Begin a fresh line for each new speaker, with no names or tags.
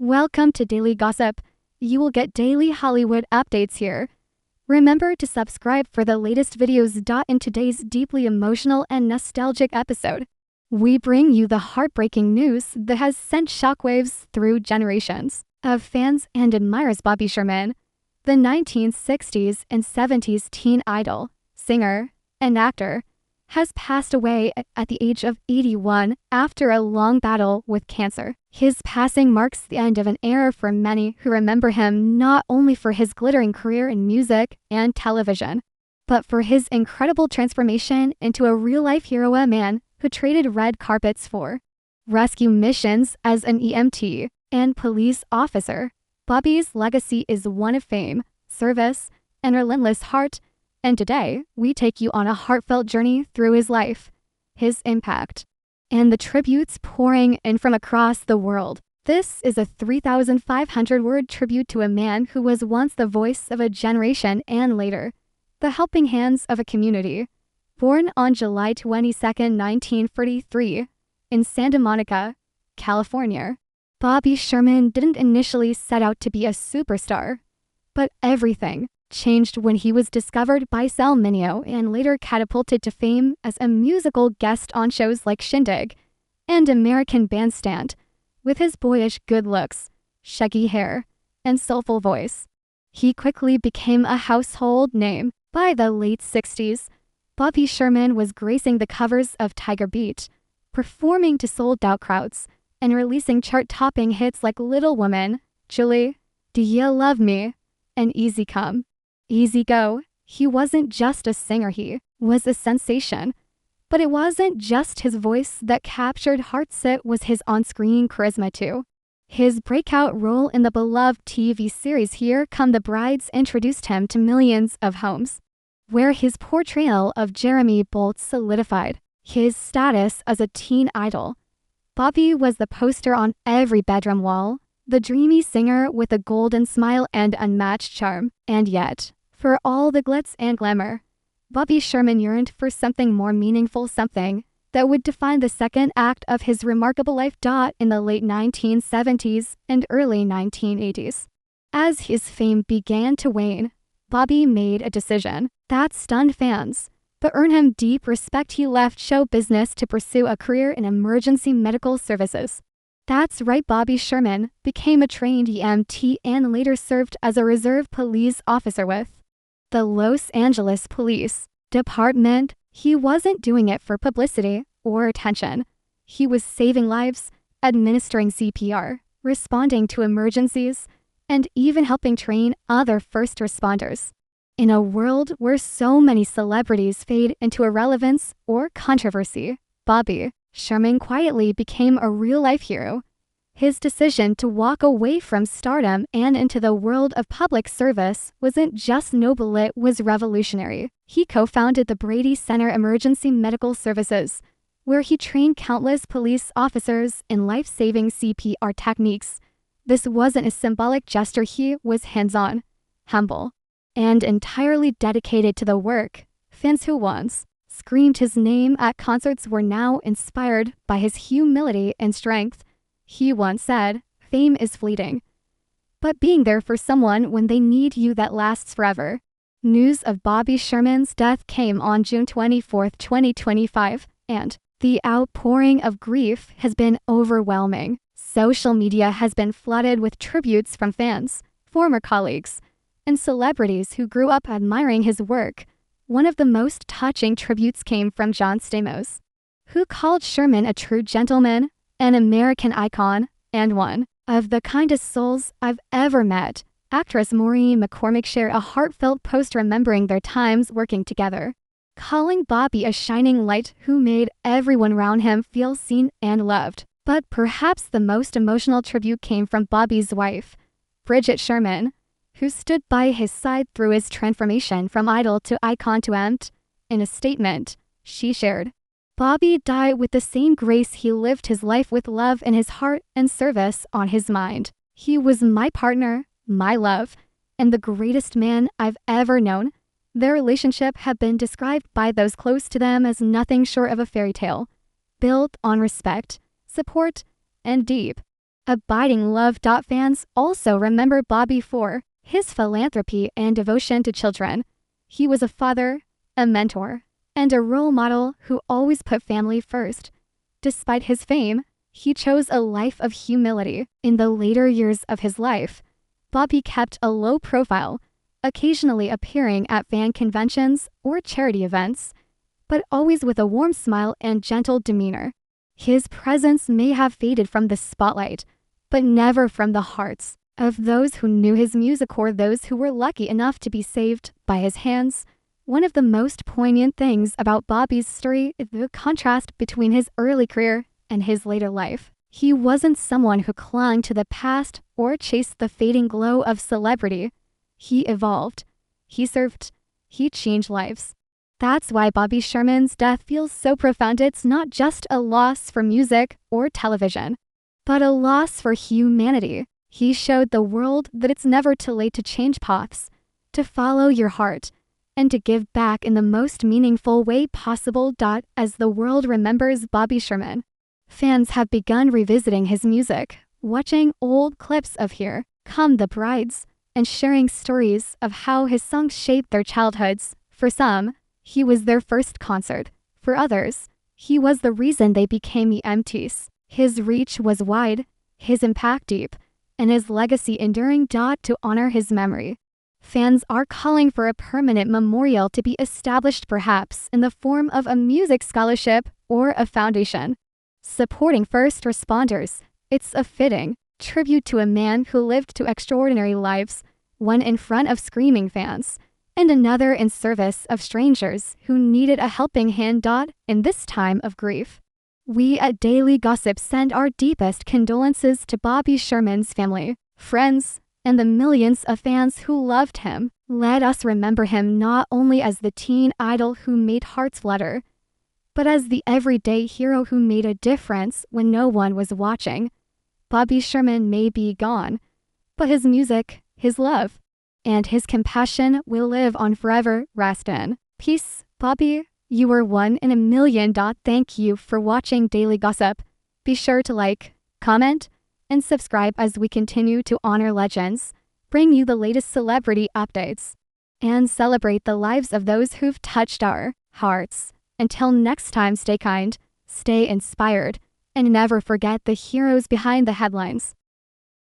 Welcome to Daily Gossip. You will get daily Hollywood updates here. Remember to subscribe for the latest videos. In today's deeply emotional and nostalgic episode, we bring you the heartbreaking news that has sent shockwaves through generations of fans and admirers. Bobby Sherman, the 1960s and 70s teen idol, singer, and actor, has passed away at the age of 81 after a long battle with cancer. His passing marks the end of an era for many who remember him not only for his glittering career in music and television, but for his incredible transformation into a real-life hero, a man who traded red carpets for rescue missions as an EMT and police officer. Bobby's legacy is one of fame, service, and relentless heart, and today we take you on a heartfelt journey through his life, his impact, and the tributes pouring in from across the world. This is a 3,500-word tribute to a man who was once the voice of a generation and later, the helping hands of a community. Born on July 22, 1943, in Santa Monica, California, Bobby Sherman didn't initially set out to be a superstar, but everything changed when he was discovered by Sal Mineo and later catapulted to fame as a musical guest on shows like Shindig and American Bandstand. With his boyish good looks, shaggy hair, and soulful voice, he quickly became a household name. By the late 60s, Bobby Sherman was gracing the covers of Tiger Beat, performing to sold-out crowds, and releasing chart-topping hits like Little Woman, Julie, Do Ya Love Me, and Easy Come, Easy Go. He wasn't just a singer, he was a sensation. But it wasn't just his voice that captured hearts, it was his on-screen charisma too. His breakout role in the beloved TV series Here Come the Brides introduced him to millions of homes, where his portrayal of Jeremy Bolt solidified his status as a teen idol. Bobby was the poster on every bedroom wall, the dreamy singer with a golden smile and unmatched charm. And yet, for all the glitz and glamour, Bobby Sherman yearned for something more meaningful, something that would define the second act of his remarkable life. In the late 1970s and early 1980s, as his fame began to wane, Bobby made a decision that stunned fans, but earned him deep respect. He left show business to pursue a career in emergency medical services. That's right, Bobby Sherman became a trained EMT and later served as a reserve police officer with the Los Angeles Police Department. He wasn't doing it for publicity or attention. He was saving lives, administering CPR, responding to emergencies, and even helping train other first responders. In a world where so many celebrities fade into irrelevance or controversy, Bobby Sherman quietly became a real-life hero. His decision to walk away from stardom and into the world of public service wasn't just noble, it was revolutionary. He co-founded the Brady Center Emergency Medical Services, where he trained countless police officers in life-saving CPR techniques. This wasn't a symbolic gesture, he was hands-on, humble, and entirely dedicated to the work. Fans who once screamed his name at concerts were now inspired by his humility and strength. He once said, "Fame is fleeting, but being there for someone when they need you, that lasts forever." News of Bobby Sherman's death came on June 24, 2025, and the outpouring of grief has been overwhelming. Social media has been flooded with tributes from fans, former colleagues, and celebrities who grew up admiring his work. One of the most touching tributes came from John Stamos, who called Sherman a true gentleman, an American icon, and one of the kindest souls I've ever met. Actress Maureen McCormick shared a heartfelt post remembering their times working together, calling Bobby a shining light who made everyone around him feel seen and loved. But perhaps the most emotional tribute came from Bobby's wife, Bridget Sherman, who stood by his side through his transformation from idol to icon to EMT. In a statement, she shared, "Bobby died with the same grace. He lived his life with love in his heart and service on his mind. He was my partner, my love, and the greatest man I've ever known." Their relationship had been described by those close to them as nothing short of a fairy tale, built on respect, support, and deep Abiding love. Fans also remember Bobby for his philanthropy and devotion to children. He was a father, a mentor, and a role model who always put family first. Despite his fame, he chose a life of humility. In the later years of his life, Bobby kept a low profile, occasionally appearing at fan conventions or charity events, but always with a warm smile and gentle demeanor. His presence may have faded from the spotlight, but never from the hearts of those who knew his music or those who were lucky enough to be saved by his hands. One of the most poignant things about Bobby's story is the contrast between his early career and his later life. He wasn't someone who clung to the past or chased the fading glow of celebrity. He evolved, he served, he changed lives. That's why Bobby Sherman's death feels so profound. It's not just a loss for music or television, but a loss for humanity. He showed the world that it's never too late to change paths, to follow your heart, and to give back in the most meaningful way possible. As the world remembers Bobby Sherman, fans have begun revisiting his music, watching old clips of Here Come the Brides, and sharing stories of how his songs shaped their childhoods. For some, he was their first concert. For others, he was the reason they became EMTs. His reach was wide, his impact deep, and his legacy enduring. To honor his memory, fans are calling for a permanent memorial to be established, perhaps in the form of a music scholarship or a foundation supporting first responders. It's a fitting tribute to a man who lived two extraordinary lives, one in front of screaming fans, and another in service of strangers who needed a helping hand. In this time of grief, we at Daily Gossip send our deepest condolences to Bobby Sherman's family, friends, and the millions of fans who loved him. Let us remember him not only as the teen idol who made hearts flutter, but as the everyday hero who made a difference when no one was watching. Bobby Sherman may be gone, but his music, his love, and his compassion will live on forever. Rest in peace, Bobby. You were one in a million. Thank you for watching Daily Gossip. Be sure to like, comment, and subscribe as we continue to honor legends, bring you the latest celebrity updates, and celebrate the lives of those who've touched our hearts. Until next time, stay kind, stay inspired, and never forget the heroes behind the headlines.